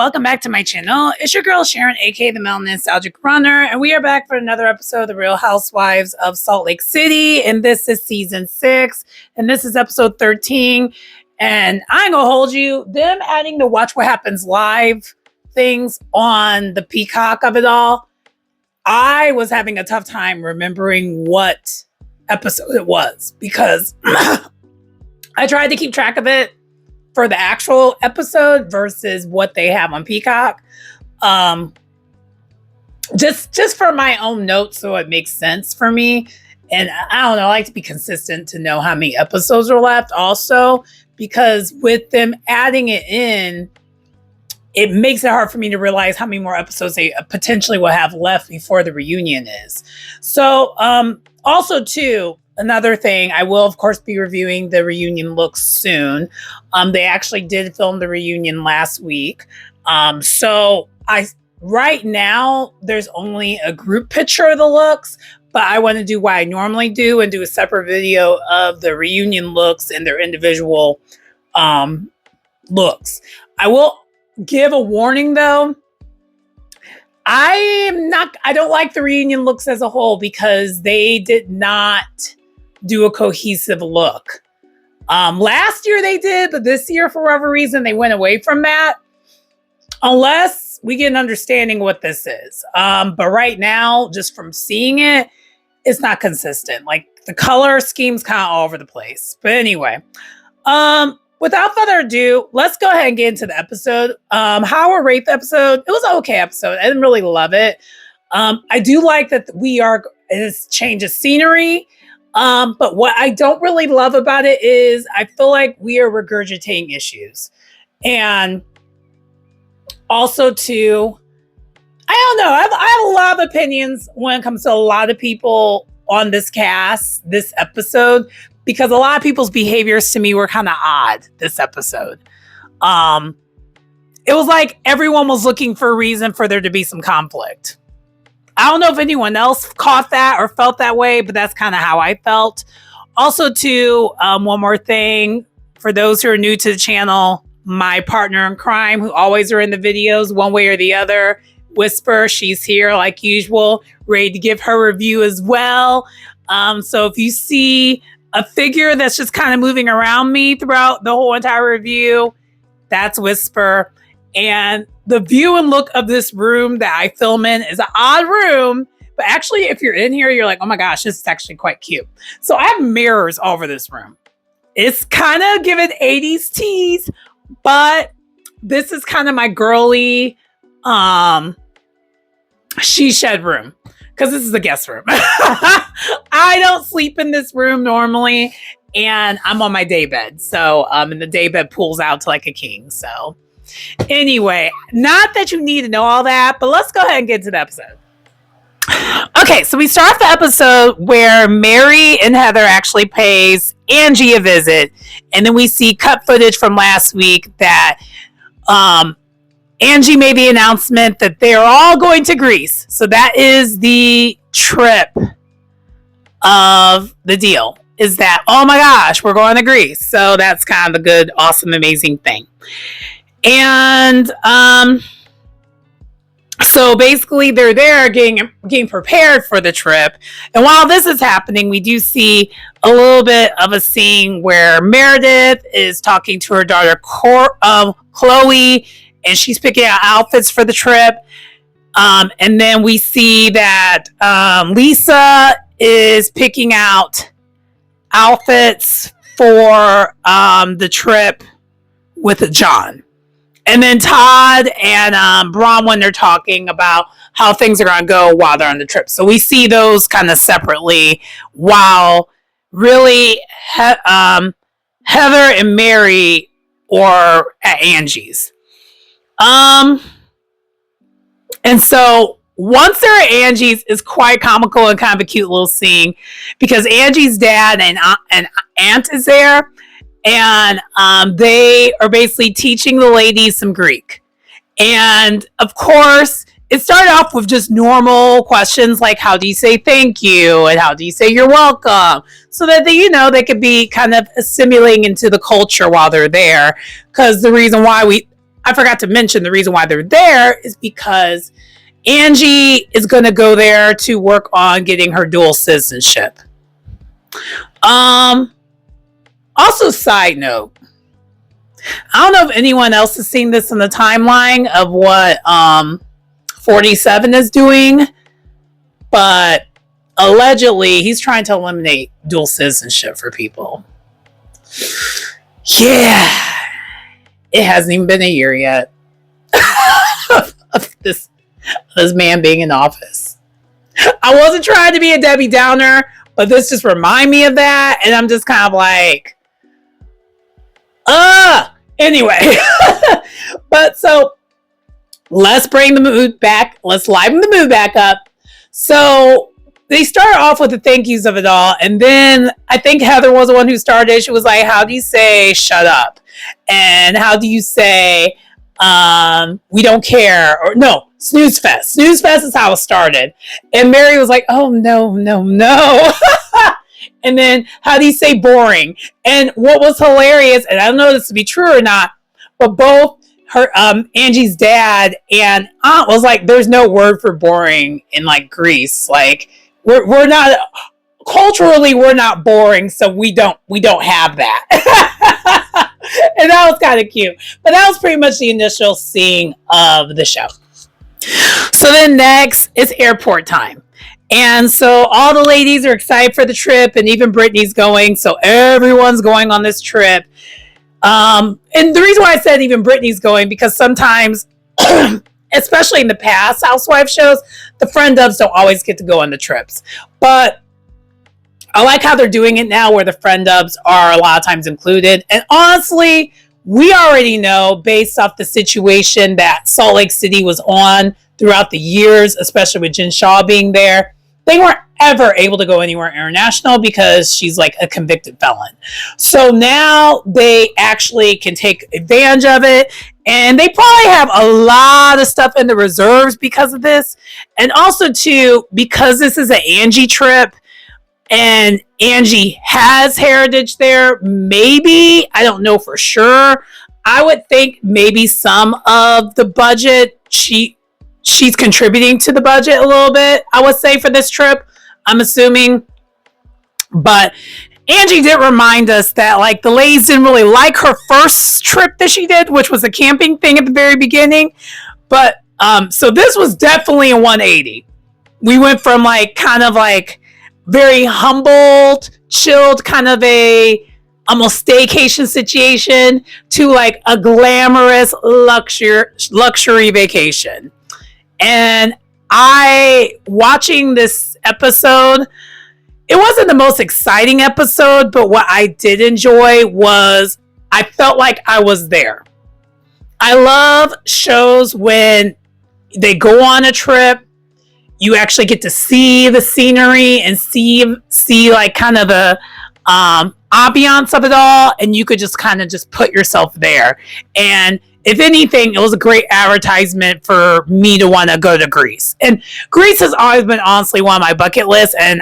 welcome back to my channel. It's your girl Sharon, aka the Melanin Nostalgic Runner, and we are back for another episode of The Real Housewives of Salt Lake City, and this is season 6, and this is episode 13, and I ain't gonna hold you, them adding the Watch What Happens Live things on the Peacock of it all, I was having a tough time remembering what episode it was, because I tried to keep track of it for the actual episode versus what they have on Peacock. Just for my own notes, so it makes sense for me. And I don't know, I like to be consistent to know how many episodes are left also, because with them adding it in, it makes it hard for me to realize how many more episodes they potentially will have left before the reunion is. So also too, another thing, I will, of course, be reviewing the reunion looks soon. They actually did film the reunion last week. So right now, there's only a group picture of the looks, but I want to do what I normally do and do a separate video of the reunion looks and their individual looks. I will give a warning, though. I don't like the reunion looks as a whole because they did not do a cohesive look. Last year they did, but this year, for whatever reason, they went away from that. Unless we get an understanding what this is. But right now, just from seeing it, it's not consistent. Like, the color scheme's kind of all over the place. But anyway, without further ado, let's go ahead and get into the episode. How I rate the episode? It was an okay episode. I didn't really love it. I do like that it's change of scenery. But what I don't really love about it is I feel like we are regurgitating issues. And also too, I don't know, I have a lot of opinions when it comes to a lot of people on this cast, this episode, because a lot of people's behaviors to me were kind of odd this episode. It was like everyone was looking for a reason for there to be some conflict. I don't know if anyone else caught that or felt that way, but that's kind of how I felt. Also, too, one more thing. For those who are new to the channel, my partner in crime, who always are in the videos one way or the other, Whisper, she's here like usual, ready to give her review as well. So if you see a figure that's just kind of moving around me throughout the whole entire review, that's Whisper. And the view and look of this room that I film in is an odd room, but actually, if you're in here, you're like, oh my gosh, this is actually quite cute. So I have mirrors all over this room. It's kind of giving 80s tease, but this is kind of my girly she shed room, because this is the guest room. I don't sleep in this room normally, and I'm on my day bed. So and the day bed pulls out to like a king. So anyway, not that you need to know all that, but let's go ahead and get to the episode. Okay, so we start the episode where Mary and Heather actually pays Angie a visit, and then we see cut footage from last week that Angie made the announcement that they're all going to Greece. So that is the trip of the deal, is that, oh my gosh, we're going to Greece. So that's kind of a good, awesome, amazing thing. And so basically they're there getting prepared for the trip. And while this is happening, we do see a little bit of a scene where Meredith is talking to her daughter Chloe, and she's picking out outfits for the trip. And then we see that Lisa is picking out outfits for the trip with John. And then Todd and Bronwyn, they're talking about how things are going to go while they're on the trip. So we see those kind of separately, while really Heather and Mary are at Angie's. And so once they're at Angie's, is quite comical and kind of a cute little scene, because Angie's dad and aunt is there. And they are basically teaching the ladies some Greek. And of course, it started off with just normal questions like, how do you say thank you? And how do you say you're welcome? So that they could be kind of assimilating into the culture while they're there. Because the reason why I forgot to mention the reason why they're there is because Angie is going to go there to work on getting her dual citizenship. Also, side note, I don't know if anyone else has seen this in the timeline of what 47 is doing, but allegedly he's trying to eliminate dual citizenship for people. Yeah, it hasn't even been a year yet of this man being in office. I wasn't trying to be a Debbie Downer, but this just reminded me of that, and I'm just kind of like, anyway. But so let's bring the mood back. Let's liven the mood back up. So they start off with the thank yous of it all. And then I think Heather was the one who started. She was like, how do you say shut up? And how do you say we don't care? Or no, snooze fest. Snooze fest is how it started. And Mary was like, oh, no. And then how do you say boring? And what was hilarious, and I don't know this to be true or not, but both her Angie's dad and aunt was like, there's no word for boring in like Greece. Like we're not culturally, we're not boring, so we don't have that. And that was kind of cute. But that was pretty much the initial scene of the show. So then next is airport time. And so all the ladies are excited for the trip, and even Brittany's going. So everyone's going on this trip. And the reason why I said even Brittany's going, because sometimes, especially in the past Housewives shows, the friend dubs don't always get to go on the trips. But I like how they're doing it now where the friend dubs are a lot of times included. And honestly, we already know based off the situation that Salt Lake City was on throughout the years, especially with Jen Shaw being there, they weren't ever able to go anywhere international because she's like a convicted felon. So now they actually can take advantage of it. And they probably have a lot of stuff in the reserves because of this. And also too, because this is an Angie trip and Angie has heritage there, maybe, I don't know for sure, I would think maybe some of the budget, she's contributing to the budget a little bit, I would say, for this trip, I'm assuming. But Angie did remind us that like the ladies didn't really like her first trip that she did, which was a camping thing at the very beginning. But so this was definitely a 180. We went from like kind of like very humbled, chilled, kind of a almost staycation situation to like a glamorous luxury vacation. And watching this episode, it wasn't the most exciting episode, but what I did enjoy was I felt like I was there. I love shows when they go on a trip, you actually get to see the scenery and see like kind of the ambiance of it all, and you could just kind of just put yourself there. And if anything, it was a great advertisement for me to want to go to Greece. And Greece has always been honestly one of my bucket lists, and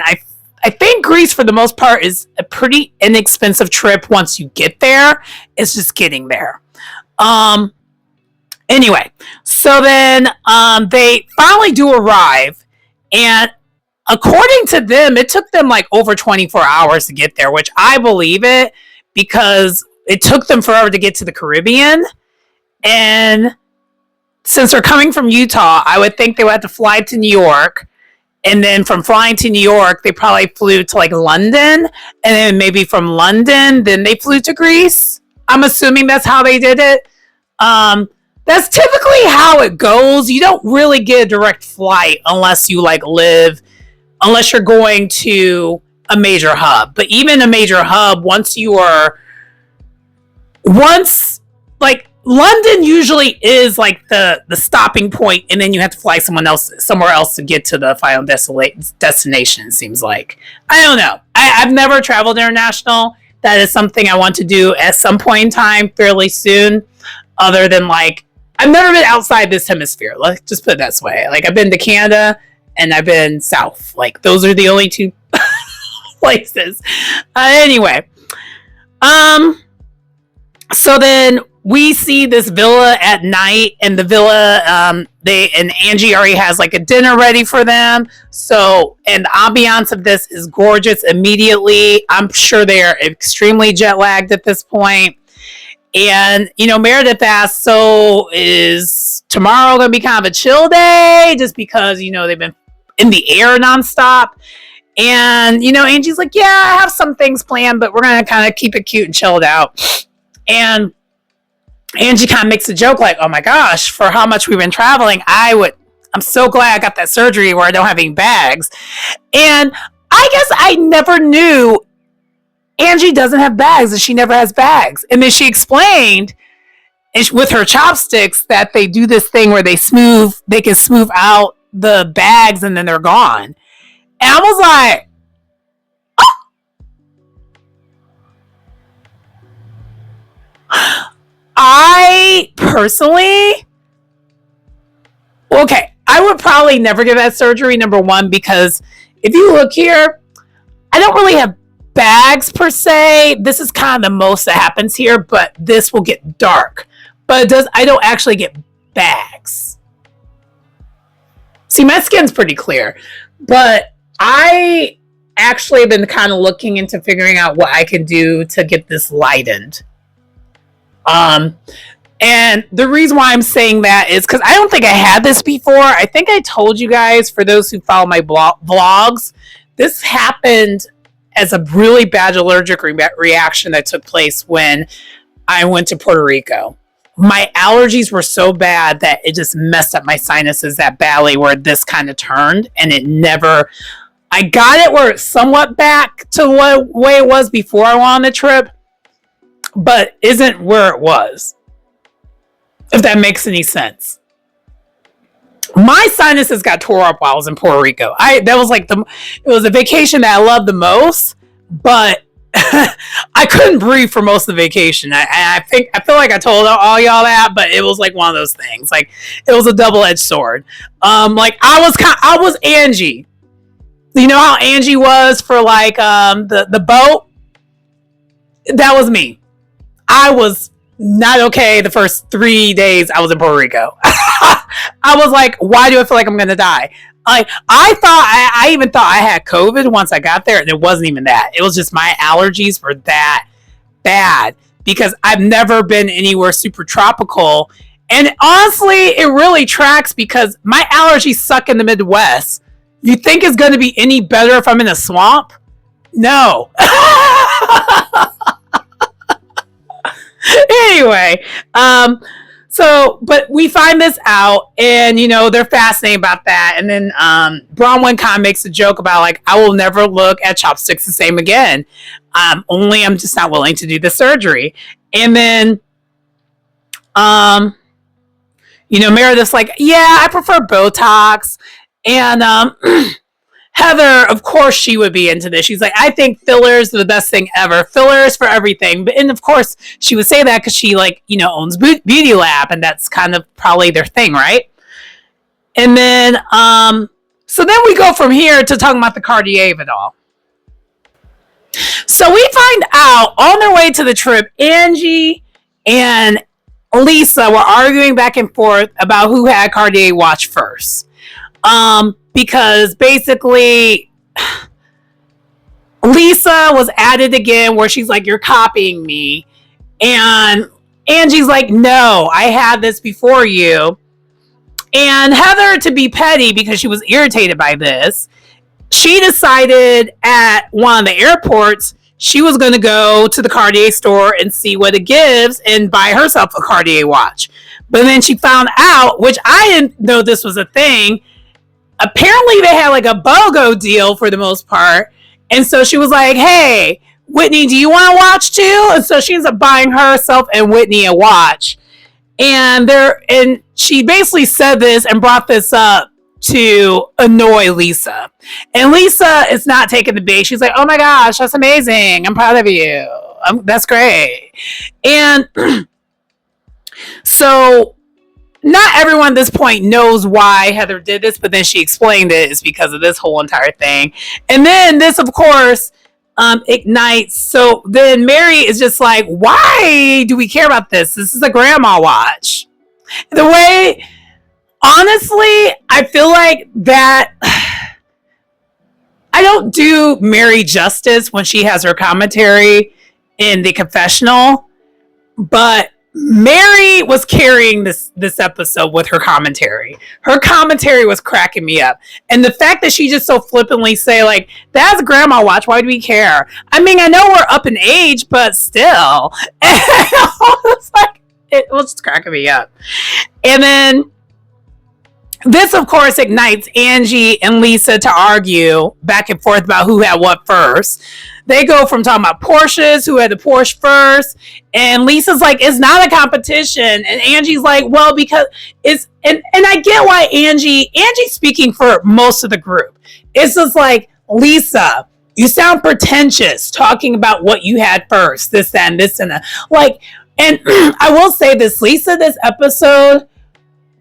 I think Greece, for the most part, is a pretty inexpensive trip once you get there. It's just getting there. Anyway, so then they finally do arrive, and according to them, it took them like over 24 hours to get there, which I believe it, because it took them forever to get to the Caribbean. And since they're coming from Utah, I would think they would have to fly to New York. And then from flying to New York, they probably flew to like London. And then maybe from London, then they flew to Greece. I'm assuming that's how they did it. That's typically how it goes. You don't really get a direct flight unless you unless you're going to a major hub. But even a major hub, London usually is like the stopping point, and then you have to fly somewhere else to get to the final destination, it seems like. I don't know. I've never traveled international. That is something I want to do at some point in time fairly soon, other than like, I've never been outside this hemisphere. Let's just put it this way. Like, I've been to Canada and I've been south. Like, those are the only two places. Anyway. So then we see this villa at night, and the villa, and Angie already has like a dinner ready for them. So, and the ambiance of this is gorgeous immediately. I'm sure they are extremely jet lagged at this point. And, Meredith asks, so is tomorrow going to be kind of a chill day? Just because, they've been in the air nonstop. And, Angie's like, yeah, I have some things planned, but we're going to kind of keep it cute and chilled out. And Angie kind of makes a joke like, oh my gosh, for how much we've been traveling, I'm so glad I got that surgery where I don't have any bags. And I guess I never knew Angie doesn't have bags and she never has bags. And then she explained with her chopsticks that they do this thing where they can smooth out the bags and then they're gone. And I was like, I personally, okay, I would probably never get that surgery, number one, because if you look here, I don't really have bags per se. This is kind of the most that happens here, but this will get dark. But I don't actually get bags. See, my skin's pretty clear, but I actually have been kind of looking into figuring out what I can do to get this lightened. And the reason why I'm saying that is because I don't think I had this before. I think I told you guys, for those who follow my vlogs, this happened as a really bad allergic reaction that took place when I went to Puerto Rico. My allergies were so bad that it just messed up my sinuses that badly, where this kind of turned, and it never, I got it where it's somewhat back to the way it was before I went on the trip, but isn't where it was, if that makes any sense. My sinuses got tore up while I was in Puerto Rico. It was a vacation that I loved the most, but I couldn't breathe for most of the vacation. I feel like I told all y'all that, but it was like one of those things. Like, it was a double-edged sword. I was Angie. You know how Angie was for like the boat? That was me. I was not okay the first 3 days I was in Puerto Rico. I was like, why do I feel like I'm gonna die? Like, I even thought I had COVID once I got there, and it wasn't even that. It was just my allergies were that bad because I've never been anywhere super tropical. And honestly, it really tracks because my allergies suck in the Midwest. You think it's going to be any better if I'm in a swamp? No. Anyway, but we find this out, and they're fascinated about that. And then Bronwyn kind of makes a joke about like, I will never look at chopsticks the same again. Only I'm just not willing to do the surgery. And then Meredith's like, yeah, I prefer Botox. And Heather, of course, she would be into this. She's like, I think fillers are the best thing ever. Fillers for everything. And of course, she would say that because she owns Beauty Lab, and that's kind of probably their thing, right? And then, so then we go from here to talking about the Cartier of it all. So we find out on their way to the trip, Angie and Lisa were arguing back and forth about who had Cartier watch first. Because basically Lisa was at it again where she's like, you're copying me. And Angie's like, no, I had this before you. And Heather, to be petty because she was irritated by this, she decided at one of the airports she was going to go to the Cartier store and see what it gives and buy herself a Cartier watch. But then she found out, which I didn't know this was a thing, apparently they had like a BOGO deal for the most part. And so she was like, hey, Whitney, do you want a watch too? And so she ends up buying herself and Whitney a watch. And she basically said this and brought this up to annoy Lisa. And Lisa is not taking the bait. She's like, oh my gosh, that's amazing. I'm proud of you. That's great. And so not everyone at this point knows why Heather did this, but then she explained it is because of this whole entire thing. And then this, of course, ignites. So then Mary is just like, why do we care about this? This is a grandma watch. The way, honestly, I feel like that I don't do Mary justice when she has her commentary in the confessional, but Mary was carrying this episode with her commentary. Her commentary was cracking me up. And the fact that she just so flippantly say, like, that's grandma watch, why do we care? I mean, I know we're up in age, but still. And it was just cracking me up. And then this, of course, ignites Angie and Lisa to argue back and forth about who had what first. They go from talking about Porsches, who had the Porsche first, and Lisa's like, it's not a competition. And Angie's like, well, because it's, and I get why Angie's speaking for most of the group. It's just like, Lisa, you sound pretentious talking about what you had first, this, that, and this, and that. Like, and I will say this, Lisa, this episode,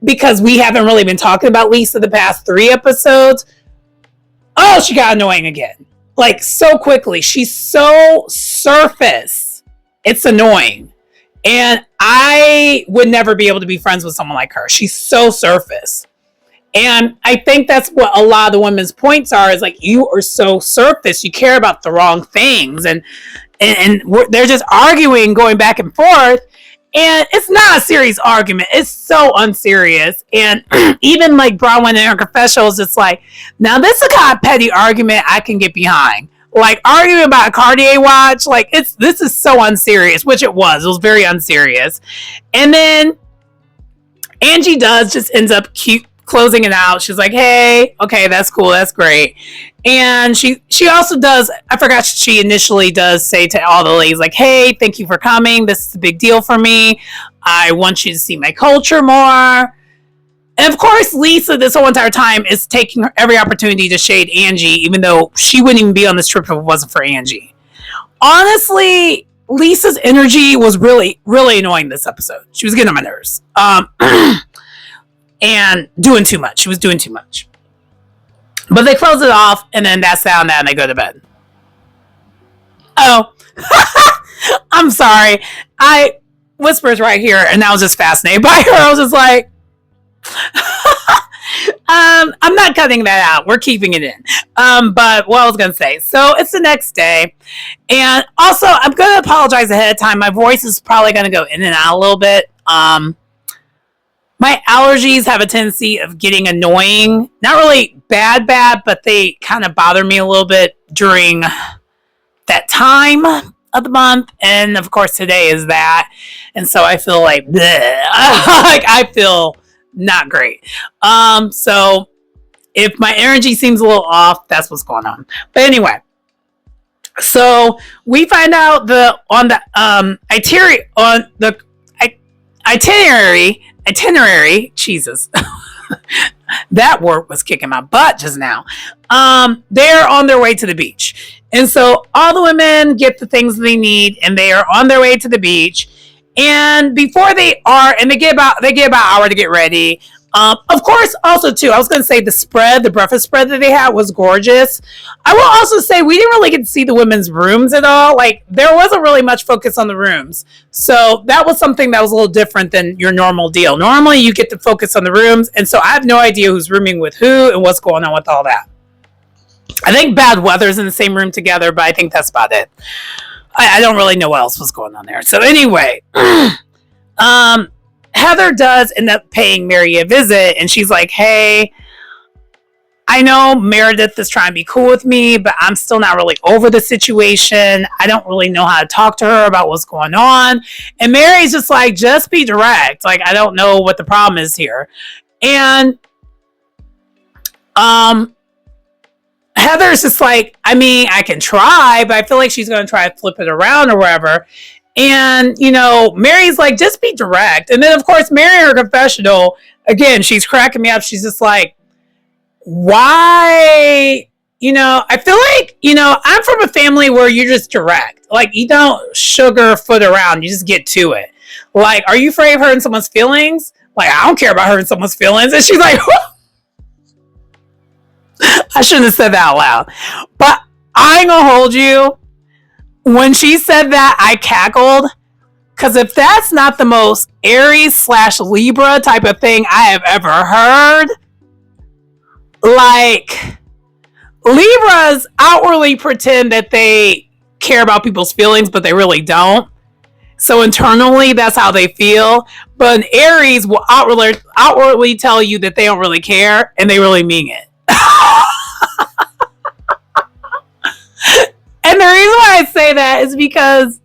because we haven't really been talking about Lisa the past 3 episodes. Oh, she got annoying again. Like, so quickly. She's so surface. It's annoying. And I would never be able to be friends with someone like her. She's so surface. And I think that's what a lot of the women's points are, is like, you are so surface. You care about the wrong things. And they're just arguing, going back and forth. And it's not a serious argument. It's so unserious. And even like Bronwyn in her confessional is just like, now this is a kind of petty argument I can get behind. Like arguing about a Cartier watch, like this is so unserious, which it was. It was very unserious. And then Angie just ends up closing it out. She's like, hey, okay, that's cool, that's great. And she also does, I forgot, she initially does say to all the ladies, like, hey, thank you for coming. This is a big deal for me. I want you to see my culture more. And of course, Lisa, this whole entire time, is taking every opportunity to shade Angie, even though she wouldn't even be on this trip if it wasn't for Angie. Honestly, Lisa's energy was really, really annoying this episode. She was getting on my nerves. And doing too much. She was doing too much. But they close it off, and then that's that, and they go to bed. Oh. I'm sorry. Whispers right here, and I was just fascinated by her. I was just like, I'm not cutting that out. We're keeping it in. But what I was going to say. So it's the next day. And also, I'm going to apologize ahead of time. My voice is probably going to go in and out a little bit. My allergies have a tendency of getting annoying. Not really bad, but they kind of bother me a little bit during that time of the month. And of course, today is that. And so I feel like, like I feel not great. So if my energy seems a little off, that's what's going on. But anyway, so we find out itinerary, Jesus, that word was kicking my butt just now. They're on their way to the beach. And so all the women get the things they need, and they are on their way to the beach. And before they get about an hour to get ready. Of course, also too, I was going to say the breakfast spread that they had was gorgeous. I will also say we didn't really get to see the women's rooms at all. Like, there wasn't really much focus on the rooms. So that was something that was a little different than your normal deal. Normally you get to focus on the rooms. And so I have no idea who's rooming with who and what's going on with all that. I think Bad Weather's in the same room together, but I think that's about it. I don't really know what else was going on there. So anyway, Heather does end up paying Mary a visit, and she's like, hey, I know Meredith is trying to be cool with me, but I'm still not really over the situation. I don't really know how to talk to her about what's going on. And Mary's just like, just be direct. Like, I don't know what the problem is here. And Heather's just like, I mean, I can try, but I feel like she's going to try to flip it around or whatever. And, Mary's like, just be direct. And then, of course, Mary in her confessional, again, she's cracking me up. She's just like, why? I feel like, I'm from a family where you're just direct. Like, you don't sugarfoot around. You just get to it. Like, are you afraid of hurting someone's feelings? Like, I don't care about hurting someone's feelings. And she's like, I shouldn't have said that out loud. But I ain't gonna hold you. When she said that, I cackled. Because if that's not the most Aries/Libra type of thing I have ever heard, like, Libras outwardly pretend that they care about people's feelings, but they really don't. So internally, that's how they feel. But an Aries will outwardly tell you that they don't really care, and they really mean it. And the reason why I say that is because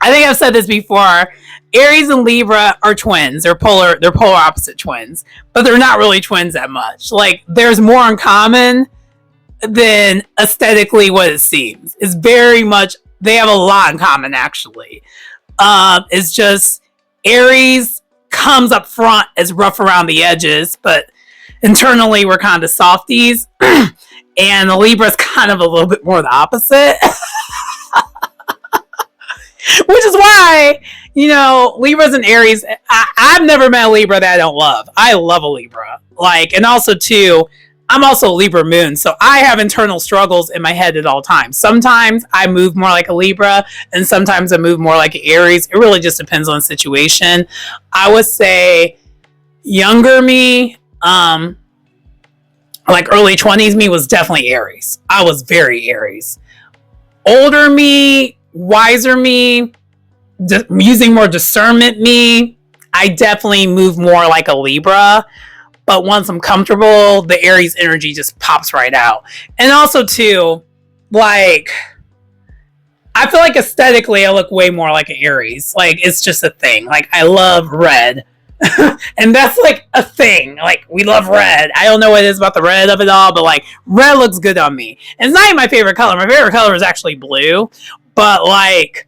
I think I've said this before. Aries and Libra are twins. They're polar opposite twins, but they're not really twins that much. Like, there's more in common than aesthetically what it seems. It's very much, they have a lot in common, actually. It's just Aries comes up front as rough around the edges, but internally we're kind of softies. And the Libra's kind of a little bit more the opposite. Which is why, Libras and Aries, I've never met a Libra that I don't love. I love a Libra. Like, and also, too, I'm also a Libra moon, so I have internal struggles in my head at all times. Sometimes I move more like a Libra, and sometimes I move more like an Aries. It really just depends on the situation. I would say younger me, like early 20s me, was definitely Aries. I was very Aries. Older me, wiser me, using more discernment me, I definitely move more like a Libra. But once I'm comfortable, the Aries energy just pops right out. And also, too, like, I feel like aesthetically I look way more like an Aries. Like, it's just a thing. Like, I love red. And that's like a thing. Like, we love red. I don't know what it is about the red of it all, but like, red looks good on me. And it's not even my favorite color. My favorite color is actually blue. But like,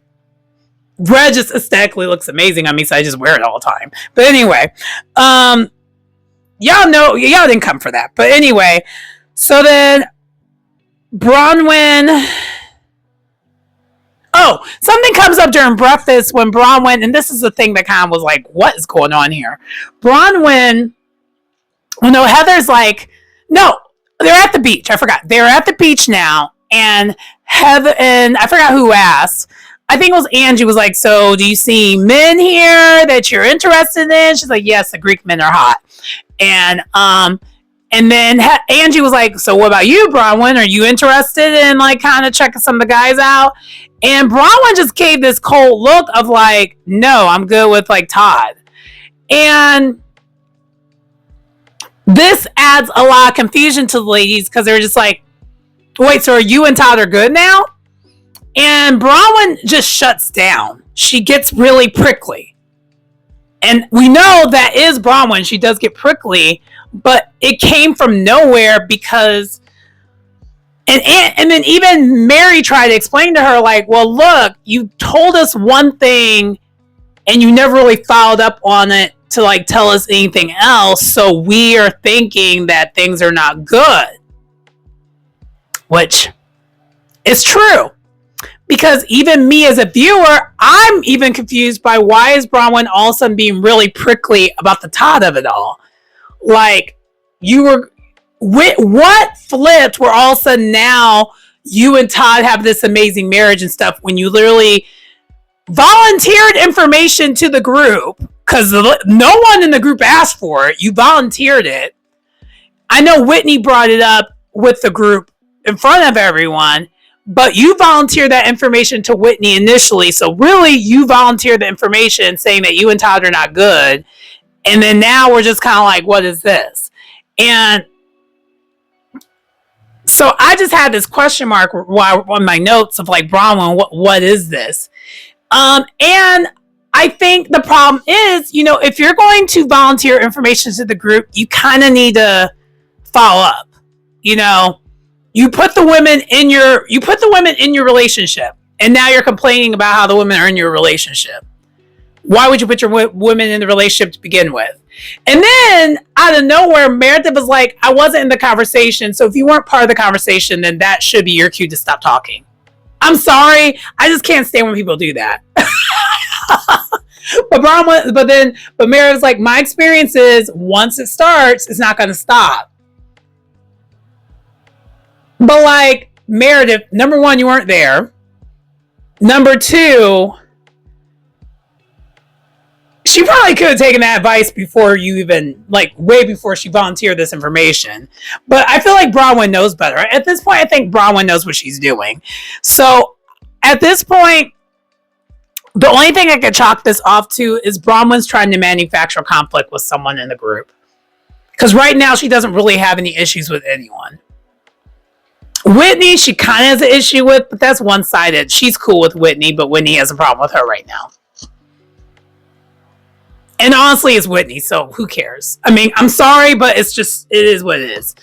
red just aesthetically looks amazing on me, so I just wear it all the time. But anyway, y'all didn't come for that. But anyway, so then Bronwyn. Oh, something comes up during breakfast when Bronwyn, and this is the thing that kind of was like, what is going on here? Bronwyn, Heather's like, no, they're at the beach. I forgot. They're at the beach now, and Heather, and I forgot who asked. I think it was Angie, was like, so do you see men here that you're interested in? She's like, yes, the Greek men are hot. And then Angie was like, so what about you, Bronwyn? Are you interested in like kind of checking some of the guys out? And Bronwyn just gave this cold look of like, no, I'm good with like Todd. And this adds a lot of confusion to the ladies because they're just like, wait, so are you and Todd are good now? And Bronwyn just shuts down. She gets really prickly. And we know that is Bronwyn. She does get prickly, but it came from nowhere because, and then even Mary tried to explain to her, like, well, look, you told us one thing and you never really followed up on it to like tell us anything else. So we are thinking that things are not good, which is true. Because even me as a viewer, I'm even confused by why is Bronwyn all of a sudden being really prickly about the Todd of it all. Like, what flipped where all of a sudden now you and Todd have this amazing marriage and stuff when you literally volunteered information to the group because no one in the group asked for it. You volunteered it. I know Whitney brought it up with the group in front of everyone. But you volunteered that information to Whitney initially. So really, you volunteered the information saying that you and Todd are not good. And then now we're just kind of like, what is this? And so I just had this question mark on my notes of like, Bronwyn, what is this? And I think the problem is, if you're going to volunteer information to the group, you kind of need to follow up, You put the women in your relationship, and now you're complaining about how the women are in your relationship. Why would you put your women in the relationship to begin with? And then out of nowhere, Meredith was like, I wasn't in the conversation. So if you weren't part of the conversation, then that should be your cue to stop talking. I'm sorry. I just can't stand when people do that. But Meredith's like, my experience is once it starts, it's not going to stop. But like, Meredith, number one, you weren't there. Number two, she probably could have taken that advice before you even, like, way before she volunteered this information. But I feel like Bronwyn knows better. At this point, I think Bronwyn knows what she's doing. So at this point, the only thing I could chalk this off to is Bronwyn's trying to manufacture conflict with someone in the group. Because right now, she doesn't really have any issues with anyone. Whitney, she kind of has an issue with, but that's one-sided. She's cool with Whitney, but Whitney has a problem with her right now. And honestly, it's Whitney, so who cares? I mean, I'm sorry, but it's just, it is what it is.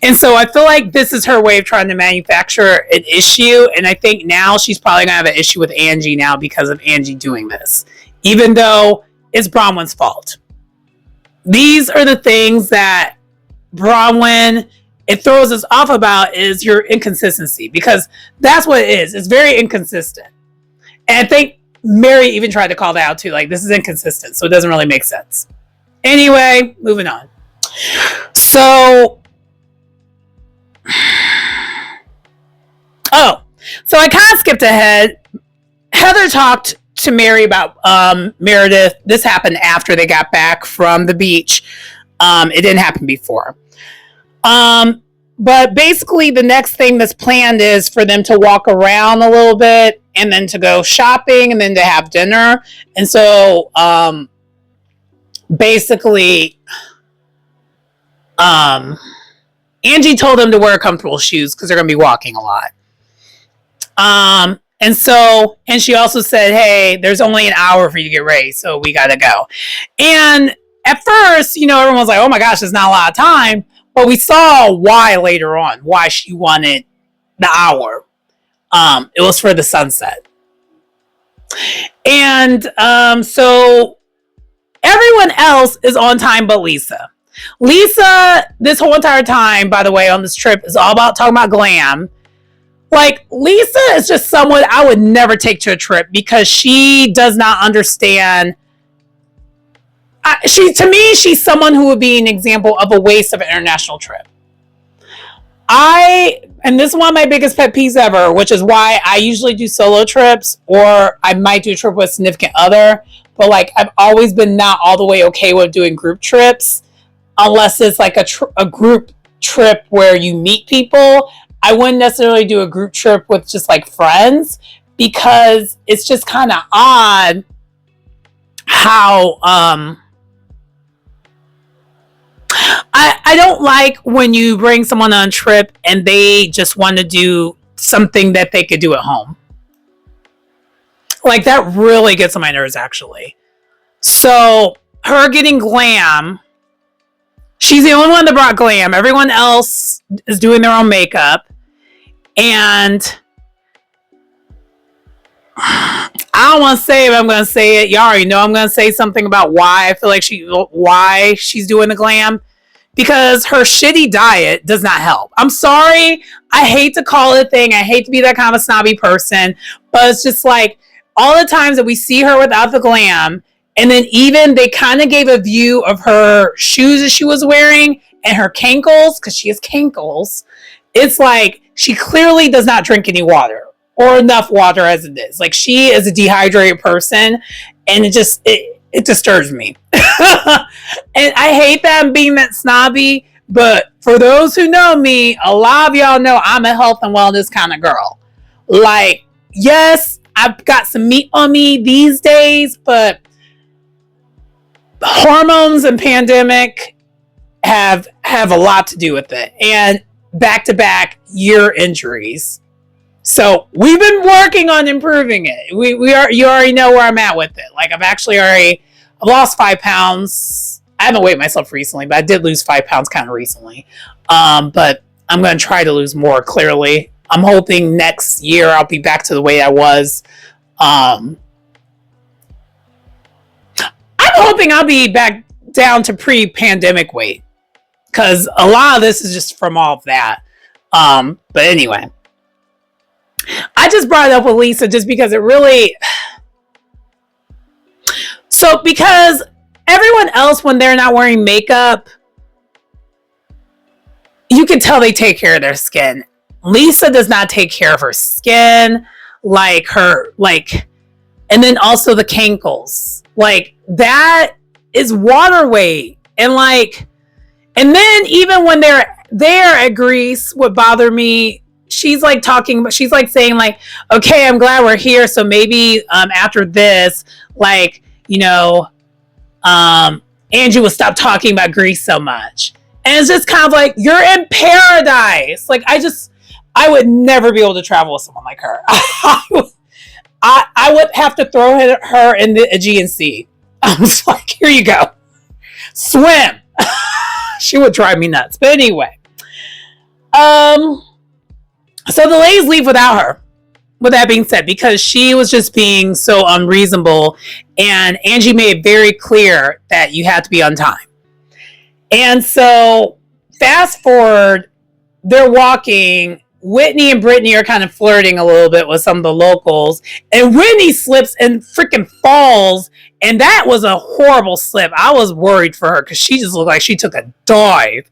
And so I feel like this is her way of trying to manufacture an issue. And I think now she's probably going to have an issue with Angie now because of Angie doing this, even though it's Bronwyn's fault. These are the things that Bronwyn, it throws us off about, is your inconsistency, because that's what it is. It's very inconsistent. And I think Mary even tried to call that out too. Like, this is inconsistent, so it doesn't really make sense. Anyway, moving on. So I kind of skipped ahead. Heather talked to Mary about Meredith. This happened after they got back from the beach. It didn't happen before. But basically the next thing that's planned is for them to walk around a little bit and then to go shopping and then to have dinner. And so basically Angie told them to wear comfortable shoes because they're going to be walking a lot. And she also said, hey, there's only an hour for you to get ready, so we got to go. And at first, everyone was like, oh my gosh, there's not a lot of time. But we saw why later on, why she wanted the hour. It was for the sunset. And so everyone else is on time but Lisa. Lisa, this whole entire time, by the way, on this trip is all about talking about glam. Like, Lisa is just someone I would never take to a trip because she does not understand. To me, she's someone who would be an example of a waste of an international trip. And this is one of my biggest pet peeves ever, which is why I usually do solo trips, or I might do a trip with a significant other. But like, I've always been not all the way okay with doing group trips, unless it's like a group trip where you meet people. I wouldn't necessarily do a group trip with just like friends, because it's just kind of odd how I don't like when you bring someone on a trip and they just want to do something that they could do at home. Like, that really gets on my nerves, actually. So her getting glam, she's the only one that brought glam. Everyone else is doing their own makeup. And I don't want to say it, but I'm going to say it. Y'all already know I'm going to say something about why I feel like why she's doing the glam. Because her shitty diet does not help. I'm sorry. I hate to call it a thing. I hate to be that kind of a snobby person. But it's just like, all the times that we see her without the glam, and then even they kind of gave a view of her shoes that she was wearing and her cankles, because she has cankles. It's like, she clearly does not drink any water, or enough water as it is. Like, she is a dehydrated person, and it disturbs me. And I hate that I'm being that snobby, but for those who know me, a lot of y'all know I'm a health and wellness kind of girl. Like, yes, I've got some meat on me these days, but hormones and pandemic have a lot to do with it. And back-to-back year injuries. So we've been working on improving it. You already know where I'm at with it. Like, I've lost 5 pounds. I haven't weighed myself recently, but I did lose 5 pounds kind of recently. But I'm going to try to lose more, clearly. I'm hoping next year I'll be back to the way I was. I'm hoping I'll be back down to pre-pandemic weight, because a lot of this is just from all of that. But anyway, I just brought it up with Lisa just because it really... So, because everyone else, when they're not wearing makeup, you can tell they take care of their skin. Lisa does not take care of her skin. like her, like, and then also the cankles, like that is water weight. And like, and then even when they're there at Greece, what bothered me, she's like talking, but she's like saying like, okay, I'm glad we're here. So maybe after this, like, you know, Angie will stop talking about Greece so much. And it's just kind of like, you're in paradise. Like, I would never be able to travel with someone like her. I would have to throw her in the Aegean Sea. I was like, here you go. Swim. She would drive me nuts. But anyway. So the ladies leave without her. With that being said, because she was just being so unreasonable, and Angie made it very clear that you had to be on time. And so fast forward, they're walking. Whitney and Brittany are kind of flirting a little bit with some of the locals, and Whitney slips and freaking falls, and that was a horrible slip. I was worried for her because she just looked like she took a dive.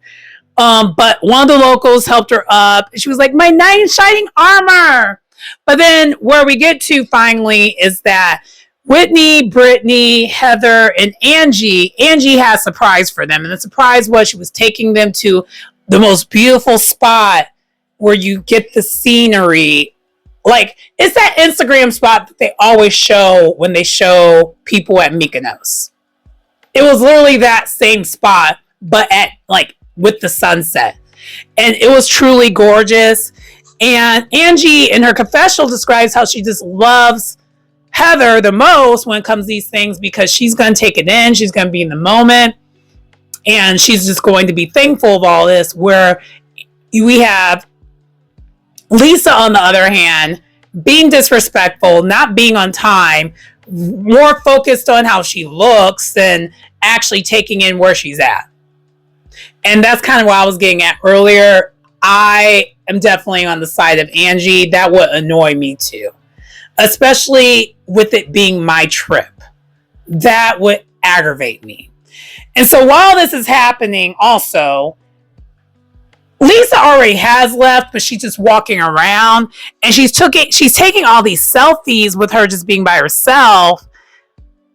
But one of the locals helped her up. She was like, my knight in shining armor. But then where we get to finally is that Whitney, Brittany, Heather, and Angie had a surprise for them. And the surprise was she was taking them to the most beautiful spot where you get the scenery. Like, it's that Instagram spot that they always show when they show people at Mykonos. It was literally that same spot, but at like with the sunset. And it was truly gorgeous. And Angie in her confessional describes how she just loves Heather the most when it comes to these things, because she's going to take it in. She's going to be in the moment. And she's just going to be thankful of all this. Where we have Lisa, on the other hand, being disrespectful, not being on time, more focused on how she looks than actually taking in where she's at. And that's kind of what I was getting at earlier. I am definitely on the side of Angie. That would annoy me too, especially with it being my trip. That would aggravate me. And so while this is happening, also, Lisa already has left, but she's just walking around, and she's taking all these selfies with her just being by herself,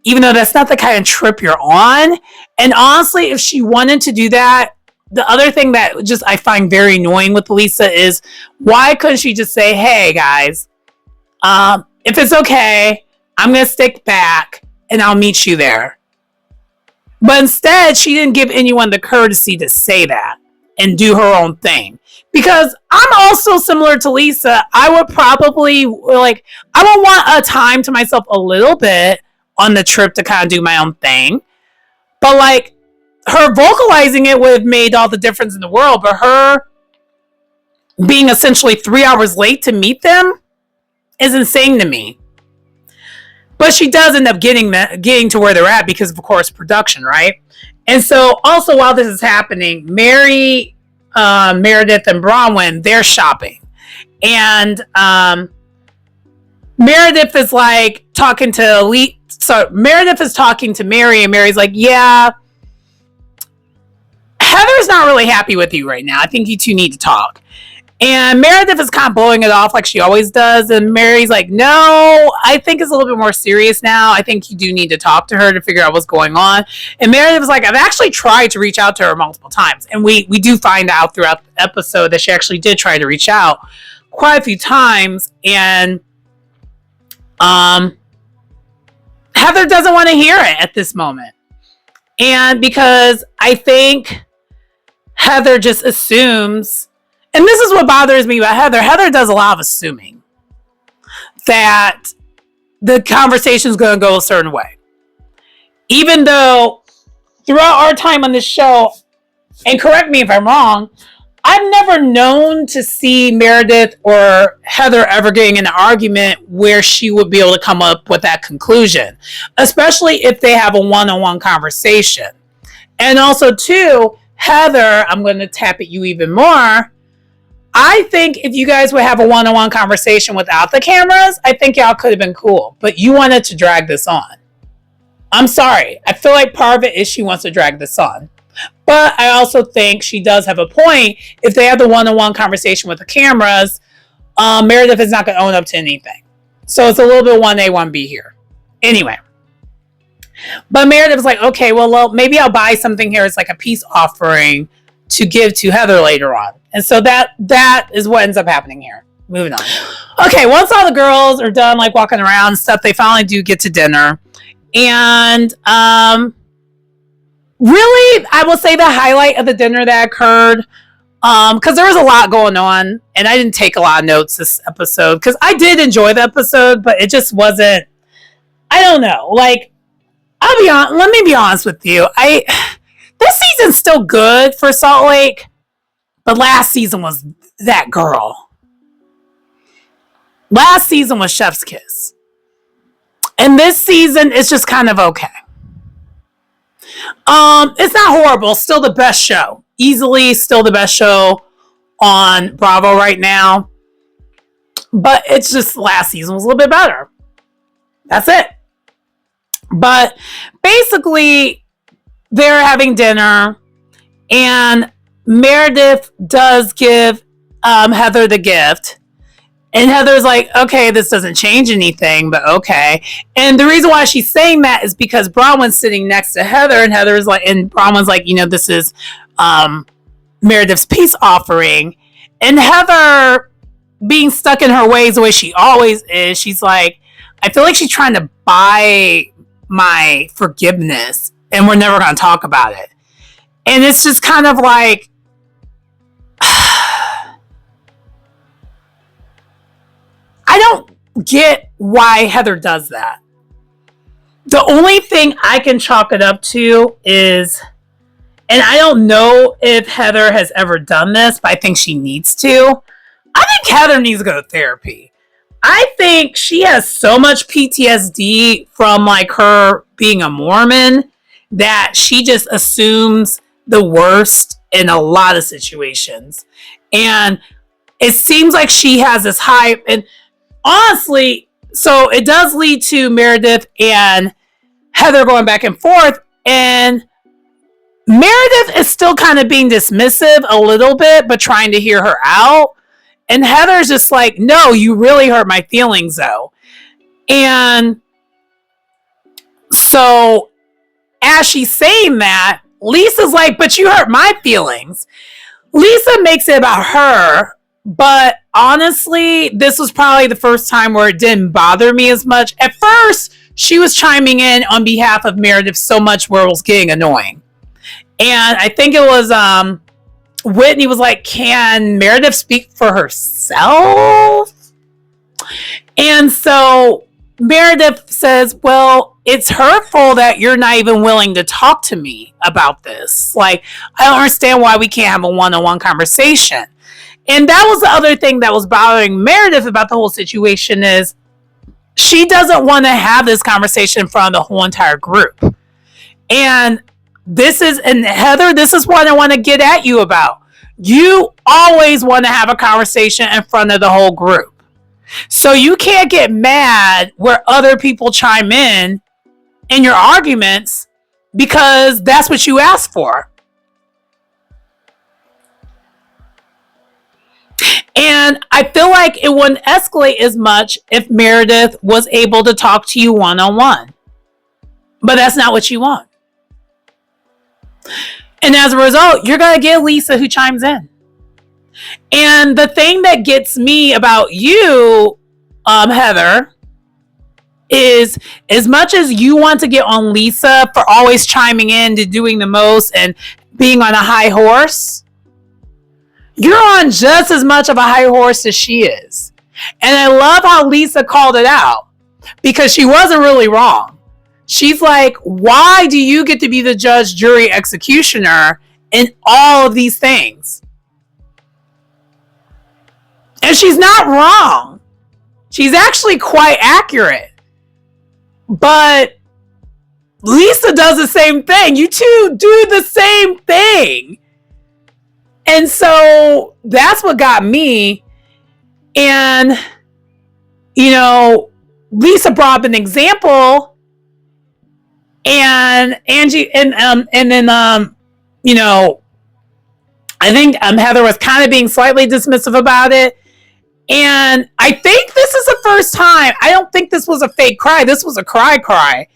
even though that's not the kind of trip you're on. And honestly, if she wanted to do that, the other thing that just I find very annoying with Lisa is, why couldn't she just say, hey guys, if it's okay, I'm going to stick back and I'll meet you there. But instead, she didn't give anyone the courtesy to say that and do her own thing. Because I'm also similar to Lisa. I would probably, like, I would want a time to myself a little bit on the trip to kind of do my own thing. But like, her vocalizing it would have made all the difference in the world. But her being essentially 3 hours late to meet them is insane to me. But she does end up getting to where they're at because of course, production, right? And so also while this is happening, Mary, Meredith, and Bronwyn, they're shopping. And Meredith is like talking to Elite. So Meredith is talking to Mary, and Mary's like, yeah, Heather's not really happy with you right now. I think you two need to talk. And Meredith is kind of blowing it off like she always does. And Mary's like, no, I think it's a little bit more serious now. I think you do need to talk to her to figure out what's going on. And Meredith was like, I've actually tried to reach out to her multiple times. And we do find out throughout the episode that she actually did try to reach out quite a few times. And Heather doesn't want to hear it at this moment. And because I think Heather just assumes, and this is what bothers me about Heather. Heather does a lot of assuming that the conversation is going to go a certain way. Even though throughout our time on this show, and correct me if I'm wrong, I've never known to see Meredith or Heather ever getting in an argument where she would be able to come up with that conclusion, especially if they have a one-on-one conversation. And also, too, Heather, I'm going to tap at you even more. I think if you guys would have a one-on-one conversation without the cameras, I think y'all could have been cool. But you wanted to drag this on. I'm sorry. I feel like part of it is she wants to drag this on. But I also think she does have a point. If they have the one-on-one conversation with the cameras, Meredith is not going to own up to anything. So it's a little bit 1A, 1B here. Anyway. But Meredith was like, okay, well, maybe I'll buy something here. It's like a peace offering to give to Heather later on. And so that is what ends up happening here. Moving on. Okay, once all the girls are done, like walking around and stuff, they finally do get to dinner. And really, I will say the highlight of the dinner that occurred, because there was a lot going on, and I didn't take a lot of notes this episode, because I did enjoy the episode, but it just wasn't, I don't know, like, I'll be honest, let me be honest with you. This season's still good for Salt Lake, but last season was that girl. Last season was Chef's Kiss. And this season is just kind of okay. It's not horrible. Still the best show. Easily still the best show on Bravo right now. But it's just last season was a little bit better. That's it. But basically, they're having dinner, and Meredith does give Heather the gift. And Heather's like, okay, this doesn't change anything, but okay. And the reason why she's saying that is because Bronwyn's sitting next to Heather, and Heather's like, and Bronwyn's like, this is Meredith's peace offering. And Heather, being stuck in her ways the way she always is, she's like, I feel like she's trying to buy my forgiveness, and we're never going to talk about it. And it's just kind of like, I don't get why Heather does that. The only thing I can chalk it up to is, and I don't know if Heather has ever done this, but I think she needs to. I think Heather needs to go to therapy. I think she has so much PTSD from like her being a Mormon that she just assumes the worst in a lot of situations. And it seems like she has this hype. And honestly, so it does lead to Meredith and Heather going back and forth. And Meredith is still kind of being dismissive a little bit, but trying to hear her out. And Heather's just like, no, you really hurt my feelings, though. And so as she's saying that, Lisa's like, but you hurt my feelings. Lisa makes it about her, but honestly, this was probably the first time where it didn't bother me as much. At first, she was chiming in on behalf of Meredith so much where it was getting annoying. And I think it was Whitney was like, can Meredith speak for herself? And so Meredith says, well, it's hurtful that you're not even willing to talk to me about this. Like, I don't understand why we can't have a one-on-one conversation. And that was the other thing that was bothering Meredith about the whole situation is she doesn't want to have this conversation in front of the whole entire group. And Heather, this is what I want to get at you about. You always want to have a conversation in front of the whole group. So you can't get mad where other people chime in your arguments because that's what you asked for. And I feel like it wouldn't escalate as much if Meredith was able to talk to you one-on-one. But that's not what you want. And as a result, you're going to get Lisa who chimes in. And the thing that gets me about you, Heather, is as much as you want to get on Lisa for always chiming in to doing the most and being on a high horse, you're on just as much of a high horse as she is. And I love how Lisa called it out because she wasn't really wrong. She's like, why do you get to be the judge, jury, executioner in all of these things? And she's not wrong. She's actually quite accurate. But Lisa does the same thing. You two do the same thing. And so that's what got me. And, Lisa brought up an example. And Angie, and then, I think Heather was kind of being slightly dismissive about it. And I think this is the first time. I don't think this was a fake cry. This was a cry.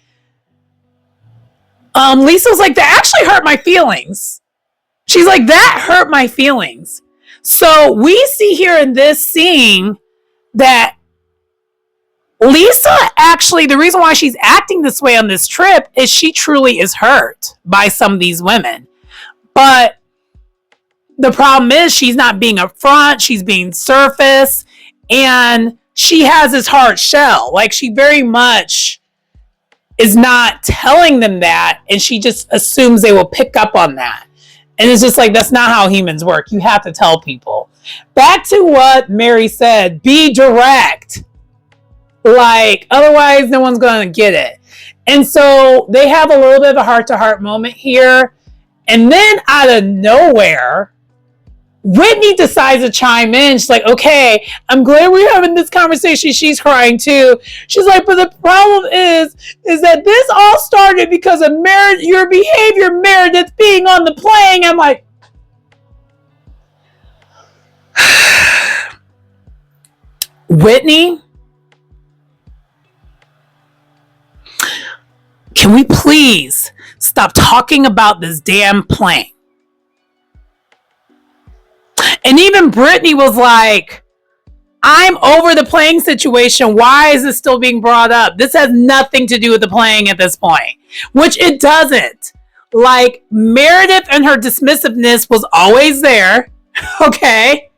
Lisa was like, that actually hurt my feelings. She's like, that hurt my feelings. So we see here in this scene that Lisa actually, the reason why she's acting this way on this trip is she truly is hurt by some of these women. But the problem is she's not being upfront, she's being surface, and she has this hard shell. Like, she very much is not telling them that, and she just assumes they will pick up on that. And it's just like, that's not how humans work. You have to tell people. Back to what Mary said, be direct. Like, otherwise no one's going to get it. And so they have a little bit of a heart-to-heart moment here. And then out of nowhere, Whitney decides to chime in. She's like, okay, I'm glad we're having this conversation. She's crying too. She's like, but the problem is that this all started because of your behavior, Meredith, being on the plane. I'm like, Whitney, can we please stop talking about this damn plane? And even Brittany was like, I'm over the playing situation. Why is this still being brought up? This has nothing to do with the playing at this point, which it doesn't. Like, Meredith and her dismissiveness was always there. Okay.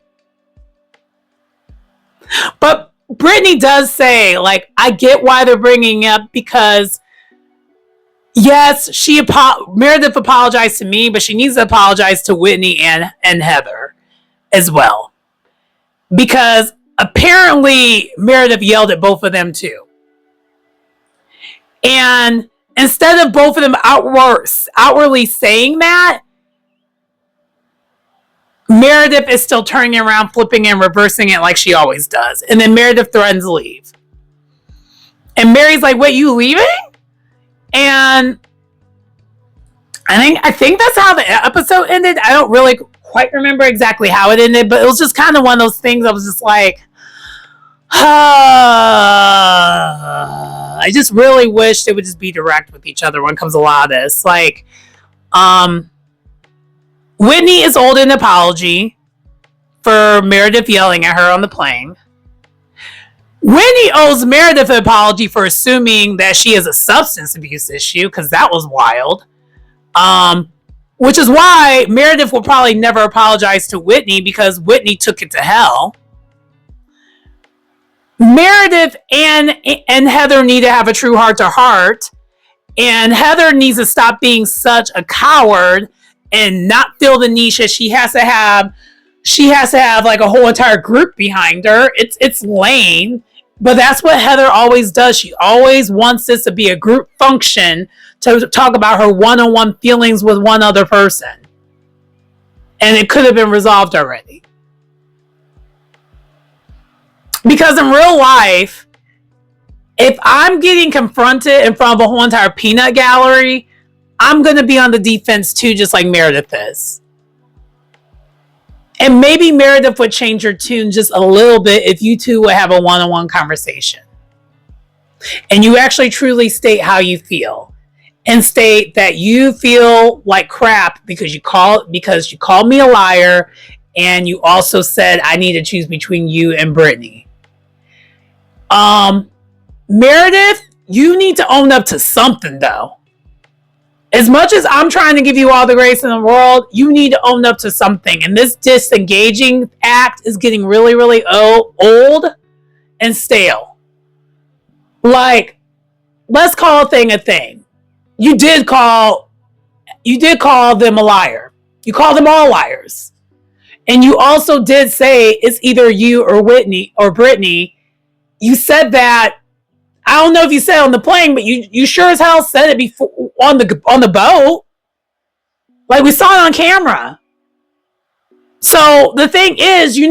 But Brittany does say, like, I get why they're bringing it up because yes, Meredith apologized to me, but she needs to apologize to Whitney and Heather as well. Because apparently Meredith yelled at both of them too. And instead of both of them outwardly saying that, Meredith is still turning around, flipping and reversing it like she always does. And then Meredith threatens to leave. And Mary's like, wait, you leaving? And I think that's how the episode ended. I don't really quite remember exactly how it ended, but it was just kind of one of those things. I was just like, I just really wish they would just be direct with each other when it comes to a lot of this. Like, Whitney is owed an apology for Meredith yelling at her on the plane. Whitney owes Meredith an apology for assuming that she has a substance abuse issue, because that was wild. Which is why Meredith will probably never apologize to Whitney, because Whitney took it to hell. Meredith and Heather need to have a true heart-to-heart, and Heather needs to stop being such a coward and not feel the need that she has to have like a whole entire group behind her. It's lame. But that's what Heather always does. She always wants this to be a group function to talk about her one-on-one feelings with one other person. And it could have been resolved already. Because in real life, if I'm getting confronted in front of a whole entire peanut gallery, I'm going to be on the defense too, just like Meredith is. And maybe Meredith would change her tune just a little bit if you two would have a one-on-one conversation. And you actually truly state how you feel. And state that you feel like crap because you called me a liar, and you also said I need to choose between you and Brittany. Meredith, you need to own up to something though. As much as I'm trying to give you all the grace in the world, you need to own up to something. And this disengaging act is getting really, really old and stale. Like, let's call a thing a thing. You did call them a liar. You called them all liars. And you also did say it's either you or Whitney or Brittany. You said that. I don't know if you said it on the plane, but you sure as hell said it before on the boat. Like, we saw it on camera. So the thing is, you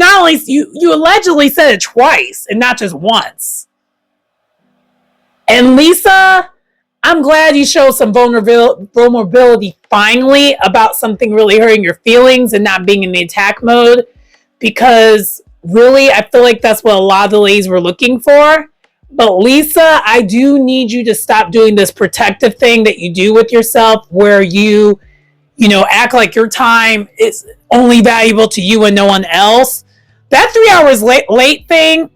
allegedly said it twice and not just once. And Lisa, I'm glad you showed some vulnerability finally about something really hurting your feelings and not being in the attack mode, because really, I feel like that's what a lot of the ladies were looking for. But Lisa, I do need you to stop doing this protective thing that you do with yourself where you know, act like your time is only valuable to you and no one else. That 3 hours late thing,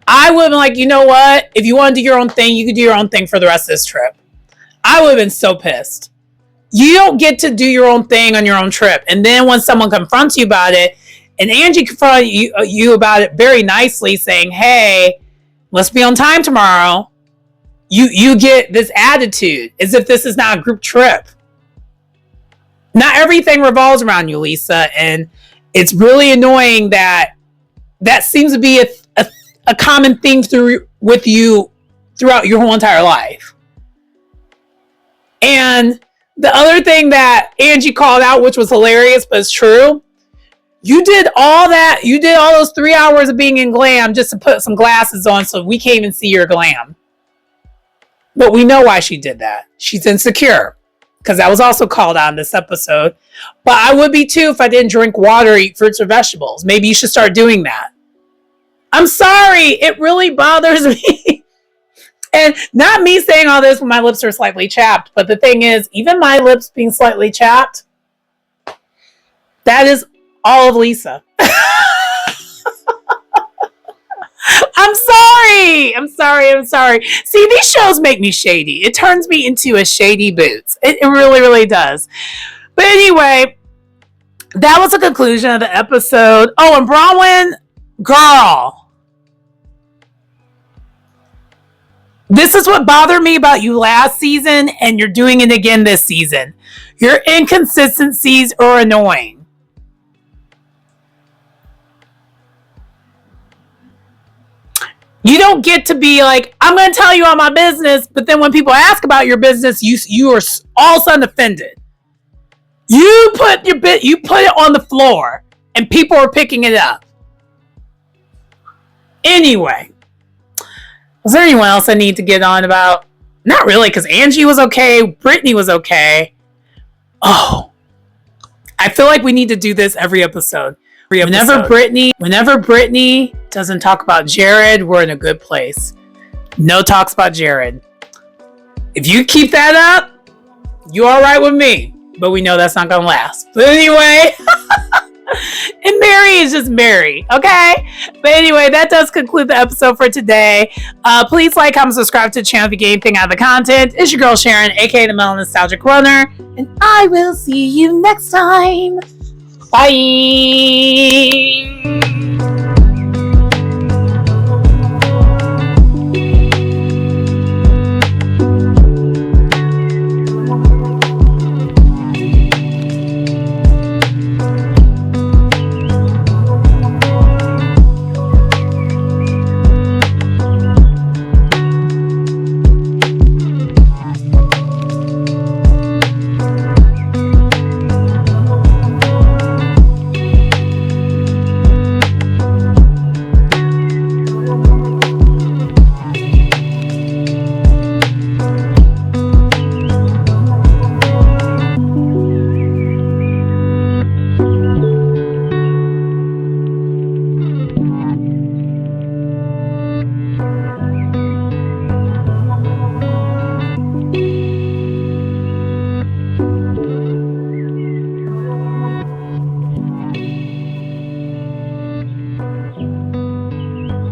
I would have been like, you know what? If you want to do your own thing, you could do your own thing for the rest of this trip. I would have been so pissed. You don't get to do your own thing on your own trip. And then when someone confronts you about it, and Angie confronted you about it very nicely, saying, hey, let's be on time tomorrow. You get this attitude as if this is not a group trip. Not everything revolves around you, Lisa. And it's really annoying that seems to be a common theme with you throughout your whole entire life. And the other thing that Angie called out, which was hilarious, but it's true, you did all that. You did all those 3 hours of being in glam just to put some glasses on so we can't even see your glam. But we know why she did that. She's insecure. Because that was also called out in this episode. But I would be too if I didn't drink water or eat fruits or vegetables. Maybe you should start doing that. I'm sorry. It really bothers me. And not me saying all this when my lips are slightly chapped. But the thing is, even my lips being slightly chapped, that is all of Lisa. I'm sorry. See, these shows make me shady. It turns me into a shady boots. It really, really does. But anyway, that was the conclusion of the episode. Oh, and Bronwyn, girl. This is what bothered me about you last season, and you're doing it again this season. Your inconsistencies are annoying. You don't get to be like, I'm going to tell you all my business, but then when people ask about your business, you are all of a sudden offended. You put it on the floor, and people are picking it up. Anyway, was there anyone else I need to get on about? Not really, because Angie was okay. Brittany was okay. Oh, I feel like we need to do this every episode. Whenever Brittany doesn't talk about Jared, we're in a good place. No talks about Jared. If you keep that up, you're all right with me. But we know that's not going to last. But anyway, and Mary is just Mary, okay? But anyway, that does conclude the episode for today. Please like, comment, subscribe to the channel if you get anything out of the content. It's your girl Sharon, aka the Melon Nostalgic Runner, and I will see you next time. Bye.